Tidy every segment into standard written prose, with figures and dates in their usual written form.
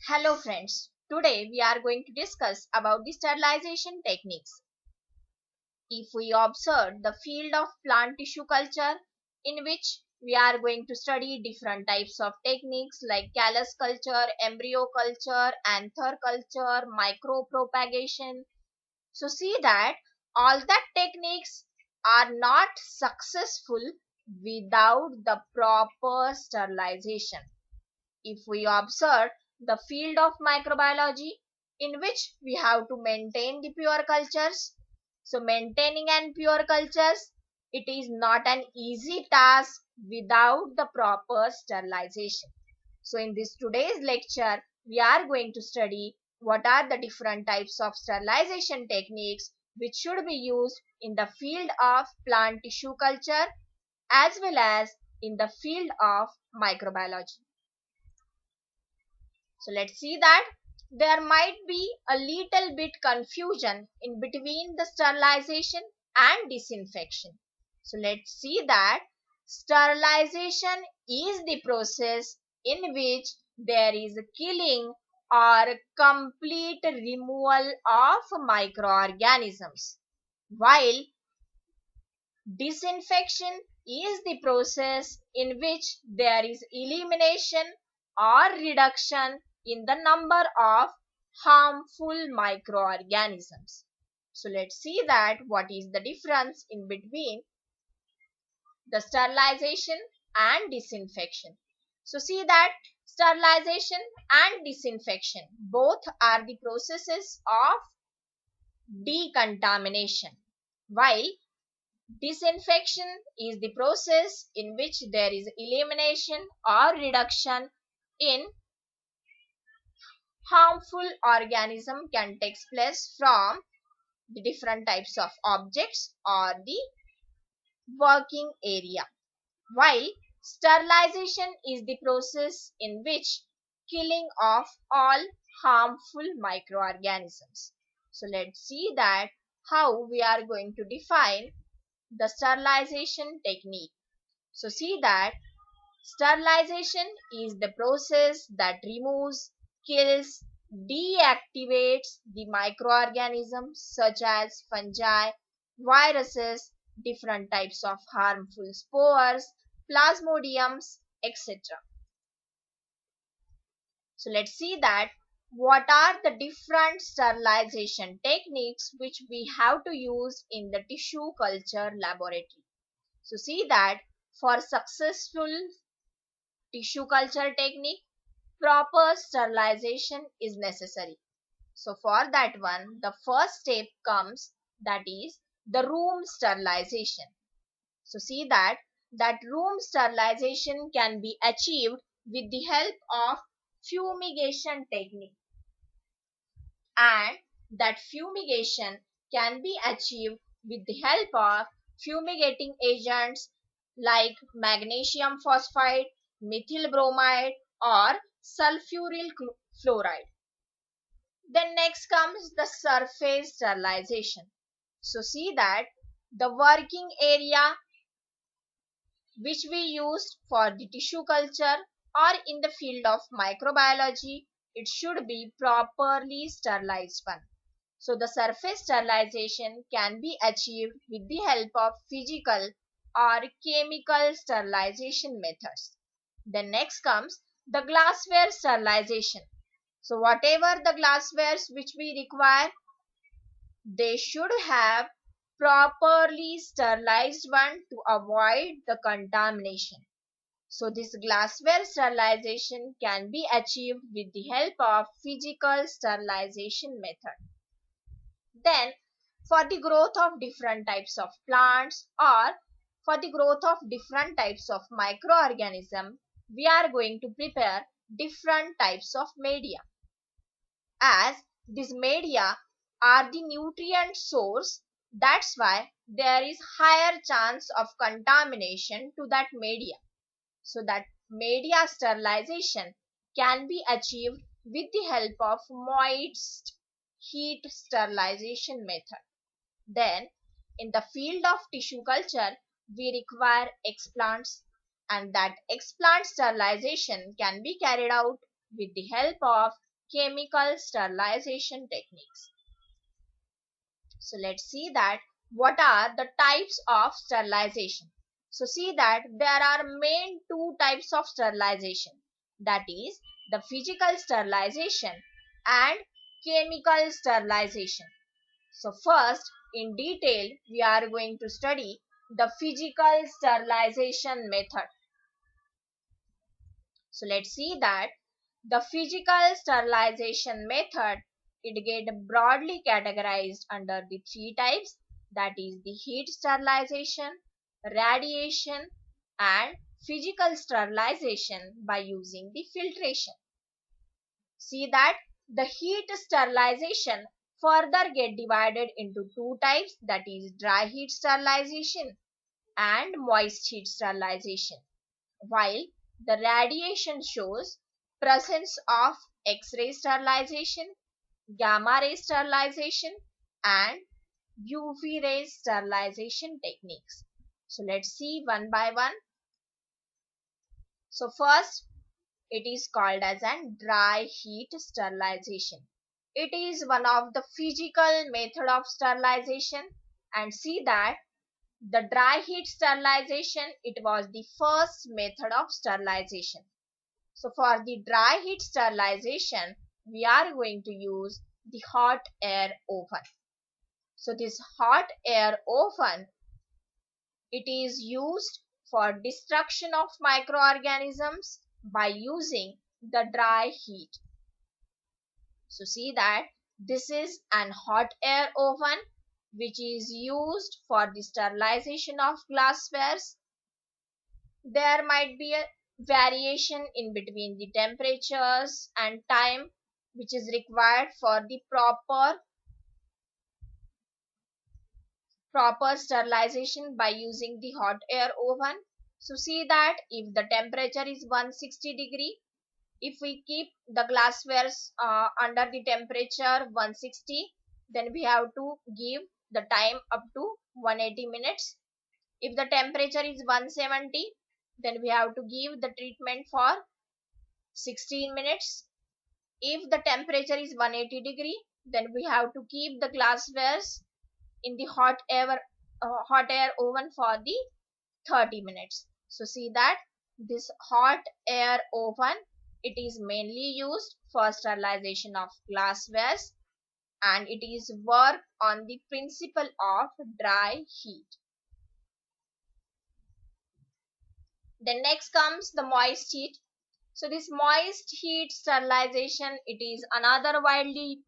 Hello friends, today we are going to discuss about the sterilization techniques. If we observe the field of plant tissue culture, in which we are going to study different types of techniques like callus culture, embryo culture, anther culture, micropropagation. So see that all that techniques are not successful without the proper sterilization. If we observe the field of microbiology, in which we have to maintain the pure cultures. So maintaining and pure cultures, it is not an easy task without the proper sterilization. So in this today's lecture, we are going to study what are the different types of sterilization techniques which should be used in the field of plant tissue culture as well as in the field of microbiology. So let's see that there might be a little bit confusion in between the sterilization and disinfection. So let's see that sterilization is the process in which there is a killing or complete removal of microorganisms, while disinfection is the process in which there is elimination or reduction in the number of harmful microorganisms. So let's see that what is the difference in between the sterilization and disinfection. So see that sterilization and disinfection both are the processes of decontamination, while disinfection is the process in which there is elimination or reduction in harmful organism can take place from the different types of objects or the working area, while sterilization is the process in which killing of all harmful microorganisms. So let's see that how we are going to define the sterilization technique. So see that sterilization is the process that removes, kills, deactivates the microorganisms such as fungi, viruses, different types of harmful spores, plasmodiums, etc. So let's see that what are the different sterilization techniques which we have to use in the tissue culture laboratory. So see that for successful tissue culture technique, proper sterilization is necessary. So for that one, the first step comes, that is the room sterilization. So see that room sterilization can be achieved with the help of fumigation technique, and that fumigation can be achieved with the help of fumigating agents like magnesium phosphide, methyl bromide or sulfuryl fluoride. Then next comes the surface sterilization. So see that the working area which we used for the tissue culture or in the field of microbiology, it should be properly sterilized one. So the surface sterilization can be achieved with the help of physical or chemical sterilization methods. Then next comes the glassware sterilization. So whatever the glasswares which we require, they should have properly sterilized one to avoid the contamination. So this glassware sterilization can be achieved with the help of physical sterilization method. Then for the growth of different types of plants or for the growth of different types of microorganisms, we are going to prepare different types of media, as these media are the nutrient source. That's why there is higher chance of contamination to that media. So that media sterilization can be achieved with the help of moist heat sterilization method. Then in the field of tissue culture, we require explants, and that explant sterilization can be carried out with the help of chemical sterilization techniques. So let's see that what are the types of sterilization. So see that there are main two types of sterilization, that is the physical sterilization and chemical sterilization. So first in detail we are going to study the physical sterilization method. So let's see that the physical sterilization method, it get broadly categorized under the three types, that is the heat sterilization, radiation and physical sterilization by using the filtration. See that the heat sterilization further get divided into two types, that is dry heat sterilization and moist heat sterilization, while the radiation shows presence of X-ray sterilization, gamma ray sterilization and UV ray sterilization techniques. So let's see one by one. So first it is called as an dry heat sterilization. It is one of the physical method of sterilization, and see that the dry heat sterilization, it was the first method of sterilization. So for the dry heat sterilization, we are going to use the hot air oven. So this hot air oven, it is used for destruction of microorganisms by using the dry heat. So see that this is an hot air oven which is used for the sterilization of glasswares. There might be a variation in between the temperatures and time which is required for the proper sterilization by using the hot air oven. So see that if the temperature is 160 degree, if we keep the glasswares under the temperature 160, then we have to give the time up to 180 minutes. If the temperature is 170, then we have to give the treatment for 16 minutes. If the temperature is 180 degree, then we have to keep the glasswares in the hot air oven for the 30 minutes. So see that this hot air oven, it is mainly used for sterilization of glasswares and it is work on the principle of dry heat. Then next comes the moist heat. So this moist heat sterilization, it is another widely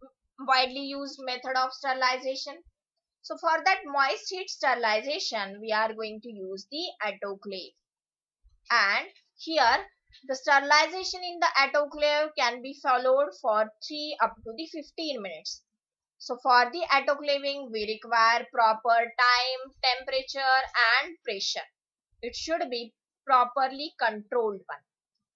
used method of sterilization. So for that moist heat sterilization, we are going to use the autoclave. And here the sterilization in the autoclave can be followed for 3 up to the 15 minutes. So for the autoclaving, we require proper time, temperature and pressure. It should be properly controlled one.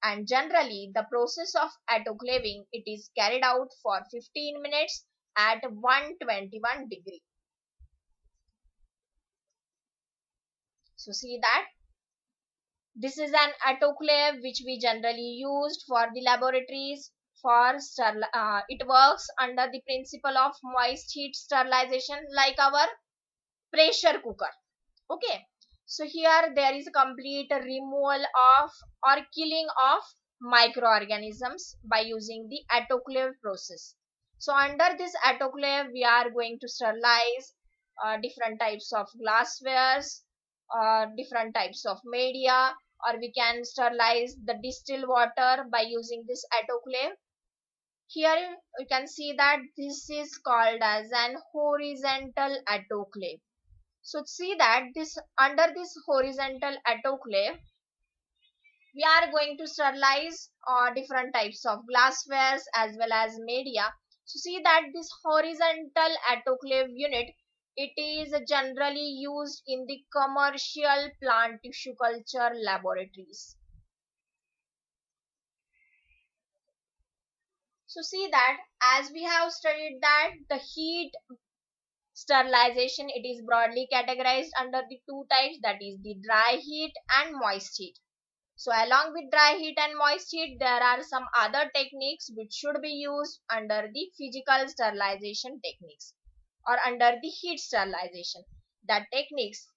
And generally the process of autoclaving, it is carried out for 15 minutes at 121 degree. So see that this is an autoclave which we generally used for the laboratories for it works under the principle of moist heat sterilization like our pressure cooker. Okay, so here there is a complete removal of or killing of microorganisms by using the autoclave process. So under this autoclave we are going to sterilize different types of glasswares, different types of media, or we can sterilize the distilled water by using this autoclave. Here you can see that this is called as an horizontal autoclave. So see that this under this horizontal autoclave, we are going to sterilize different types of glasswares as well as media. So see that this horizontal autoclave unit, it is generally used in the commercial plant tissue culture laboratories. So see that as we have studied that the heat sterilization, it is broadly categorized under the two types, that is the dry heat and moist heat. So along with dry heat and moist heat, there are some other techniques which should be used under the physical sterilization techniques or under the heat sterilization. That techniques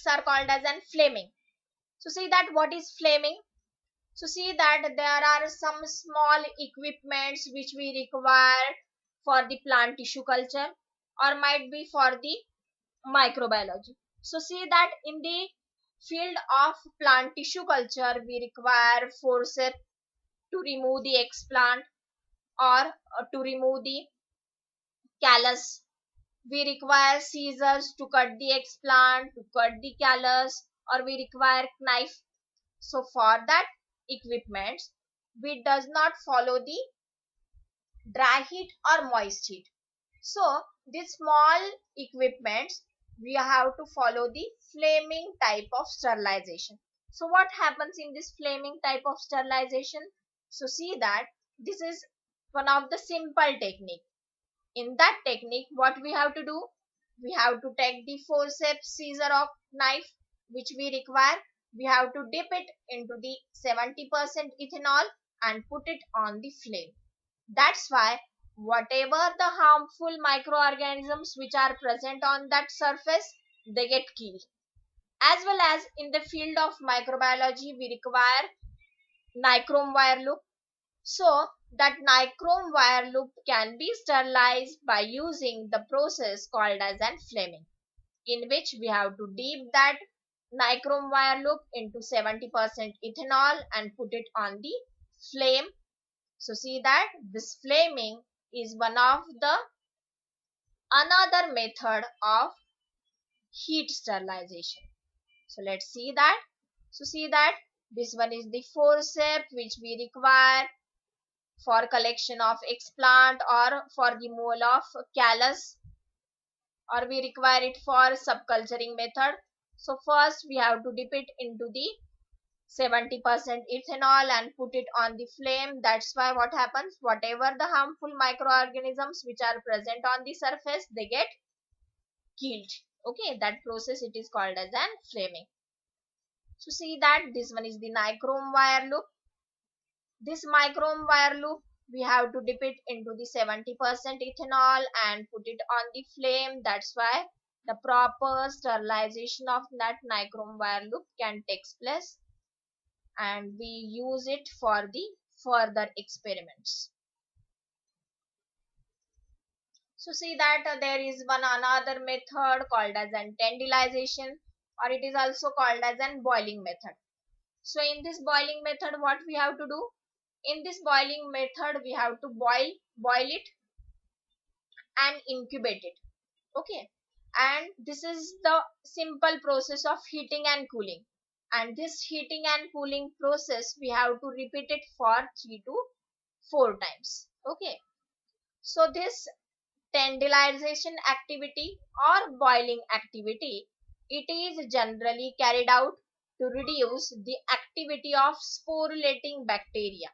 are called as an flaming. So see that what is flaming? So see that there are some small equipments which we require for the plant tissue culture or might be for the microbiology. So see that in the field of plant tissue culture, we require forceps to remove the explant or to remove the callus. We require scissors to cut the explant, to cut the callus, or we require knife. So for that equipment, we does not follow the dry heat or moist heat. So these small equipments, we have to follow the flaming type of sterilization. So what happens in this flaming type of sterilization? So see that this is one of the simple technique. In that technique, what we have to do? We have to take the forceps, scissor or knife which we require. We have to dip it into the 70% ethanol and put it on the flame. That's why whatever the harmful microorganisms which are present on that surface, they get killed. As well as in the field of microbiology, we require nichrome wire loop. So that nichrome wire loop can be sterilized by using the process called as an flaming, in which we have to dip that nichrome wire loop into 70% ethanol and put it on the flame. So see that this flaming is one of the another method of heat sterilization. So let's see that. So see that this one is the forceps which we require for collection of explant or for removal of callus, or we require it for subculturing method. So first we have to dip it into the 70% ethanol and put it on the flame. That's why what happens, whatever the harmful microorganisms which are present on the surface, they get killed. Okay, that process it is called as an flaming. So see that this one is the nichrome wire loop. This nichrome wire loop, we have to dip it into the 70% ethanol and put it on the flame. That's why the proper sterilization of that nichrome wire loop can take place, and we use it for the further experiments. So see that there is one another method called as an tendilization, or it is also called as an boiling method. So in this boiling method, what we have to do? In this boiling method, we have to boil it and incubate it. Okay, and this is the simple process of heating and cooling. And this heating and cooling process, we have to repeat it for 3 to 4 times. Okay, so this tendilization activity or boiling activity, it is generally carried out to reduce the activity of sporulating bacteria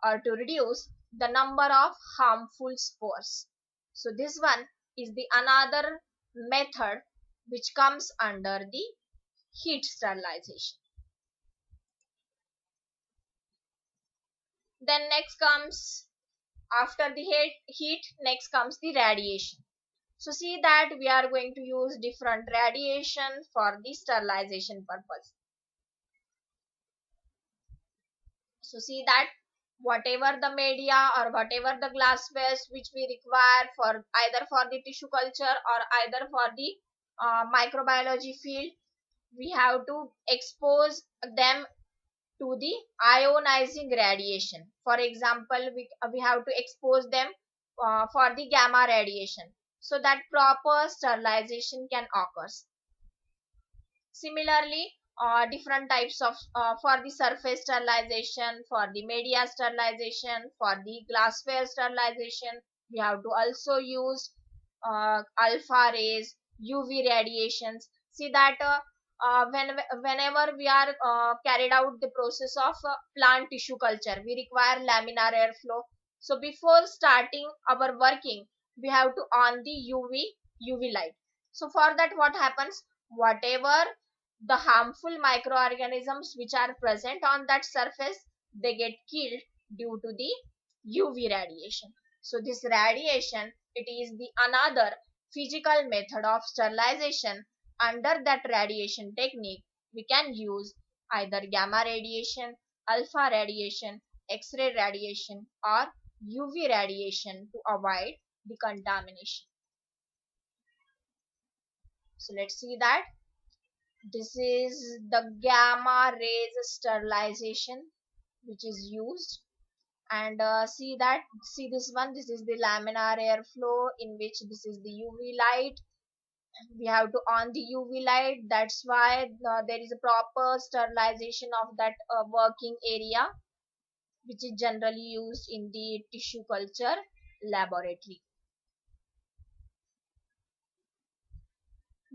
or to reduce the number of harmful spores. So this one is the another method which comes under the heat sterilization. Then next comes, after the heat, next comes the radiation. So see that we are going to use different radiation for the sterilization purpose. So see that whatever the media or whatever the glassware which we require for either for the tissue culture or either for the microbiology field, we have to expose them to the ionizing radiation. For example, we have to expose them for the gamma radiation so that proper sterilization can occur. Similarly, different types of for the surface sterilization, for the media sterilization, for the glassware sterilization, we have to also use alpha rays, UV radiations. See that whenever we are carried out the process of plant tissue culture, we require laminar airflow. So before starting our working, we have to on the UV light. So for that, what happens? Whatever the harmful microorganisms which are present on that surface, they get killed due to the UV radiation. So this radiation, it is the another physical method of sterilization. Under that radiation technique, we can use either gamma radiation, alpha radiation, X-ray radiation, or UV radiation to avoid the contamination. So let's see that. This is the gamma rays sterilization which is used, and see this one, this is the laminar airflow in which this is the UV light. We have to on the UV light, that's why there is a proper sterilization of that working area which is generally used in the tissue culture laboratory.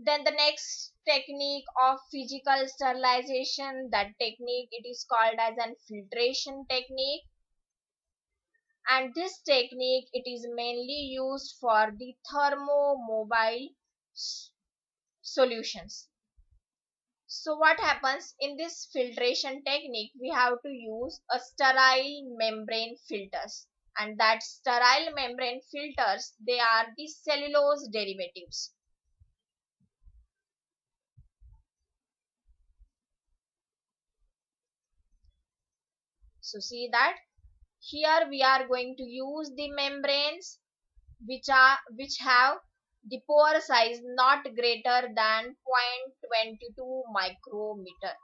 Then the next technique of physical sterilization, that technique it is called as an filtration technique, and this technique it is mainly used for the thermomobile solutions. So what happens in this filtration technique, we have to use a sterile membrane filters, and that sterile membrane filters, they are the cellulose derivatives. So see that here we are going to use the membranes which have the pore size not greater than 0.22 micrometer.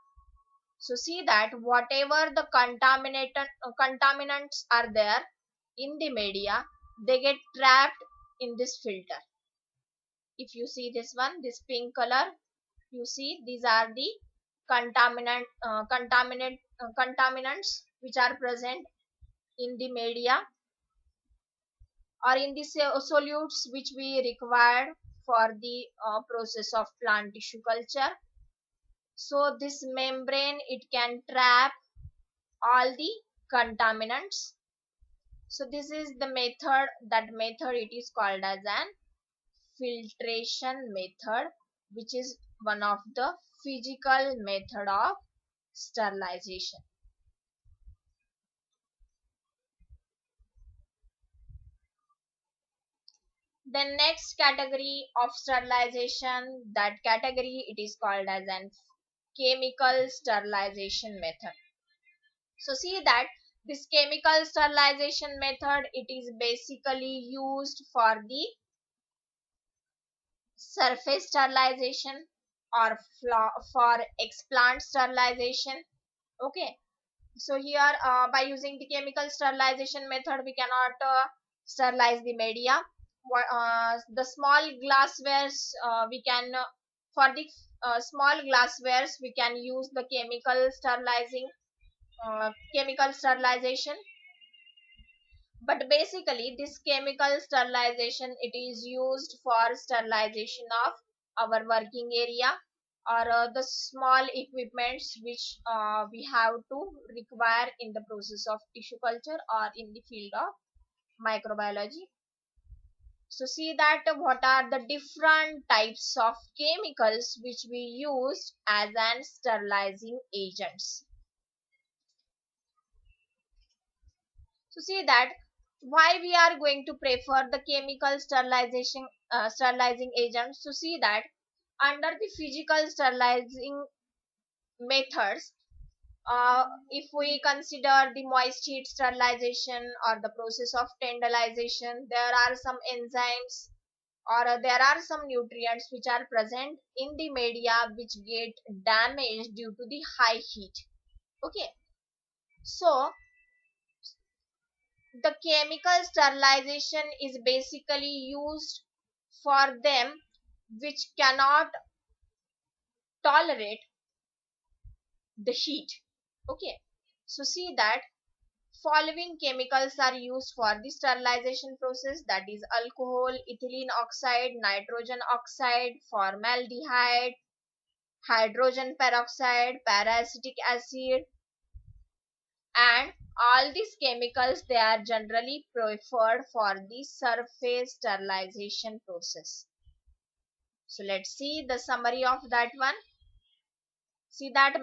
So see that whatever the contaminants are there in the media, they get trapped in this filter. If you see this one, this pink color, you see these are the contaminants which are present in the media or in the solutes which we required for the process of plant tissue culture. So this membrane it can trap all the contaminants. So this is the method, that method it is called as an filtration method, which is one of the physical method of sterilization. The next category of sterilization, that category it is called as an chemical sterilization method. So see that this chemical sterilization method it is basically used for the surface sterilization or for explant sterilization. Okay, so here by using the chemical sterilization method we cannot sterilize the media. The small glasswares we can for the small glasswares we can use the chemical sterilization, but basically this chemical sterilization it is used for sterilization of our working area or the small equipments which we have to require in the process of tissue culture or in the field of microbiology. So see that what are the different types of chemicals which we use as an sterilizing agents. So see that why we are going to prefer the chemical sterilizing agents. So see that under the physical sterilizing methods, if we consider the moist heat sterilization or the process of tenderization, there are some enzymes or there are some nutrients which are present in the media which get damaged due to the high heat. Okay, so the chemical sterilization is basically used for them which cannot tolerate the heat. Okay, so see that following chemicals are used for the sterilization process, that is alcohol, ethylene oxide, nitrogen oxide, formaldehyde, hydrogen peroxide, peracetic acid, and all these chemicals they are generally preferred for the surface sterilization process. So let's see the summary of that one. See that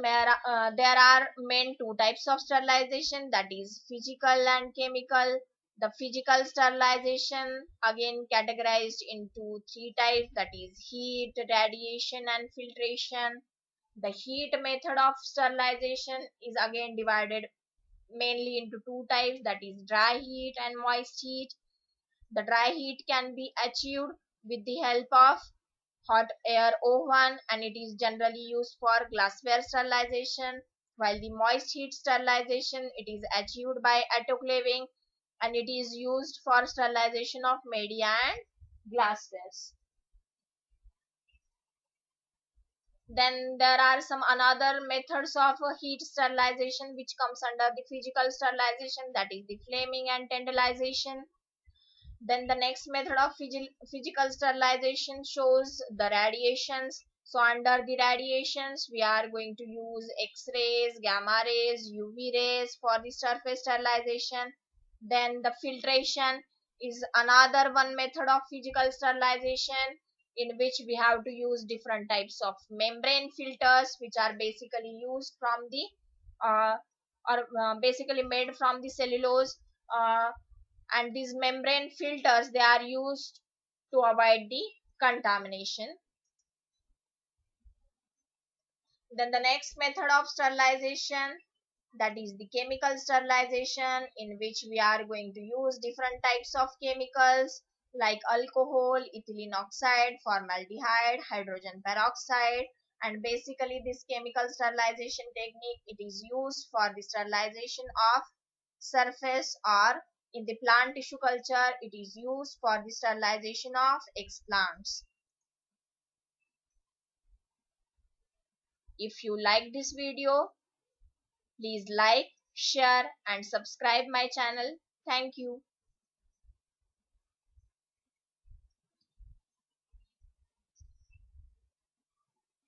there are main two types of sterilization, that is physical and chemical. The physical sterilization again categorized into three types, that is heat, radiation and filtration. The heat method of sterilization is again divided mainly into two types, that is dry heat and moist heat. The dry heat can be achieved with the help of hot air oven, and it is generally used for glassware sterilization, while the moist heat sterilization it is achieved by autoclaving, and it is used for sterilization of media and glasswares. Then there are some another methods of heat sterilization which comes under the physical sterilization, that is the flaming and tendernization. Then the next method of physical sterilization shows the radiations. So under the radiations, we are going to use X-rays, gamma rays, UV rays for the surface sterilization. Then the filtration is another one method of physical sterilization, in which we have to use different types of membrane filters, which are basically used from the uh, basically made from the cellulose, and these membrane filters they are used to avoid the contamination. Then the next method of sterilization, that is the chemical sterilization, in which we are going to use different types of chemicals like alcohol, ethylene oxide, formaldehyde, hydrogen peroxide. And basically this chemical sterilization technique it is used for the sterilization of surface, or in the plant tissue culture it is used for the sterilization of explants. If you like this video, please like, share and subscribe my channel. Thank you.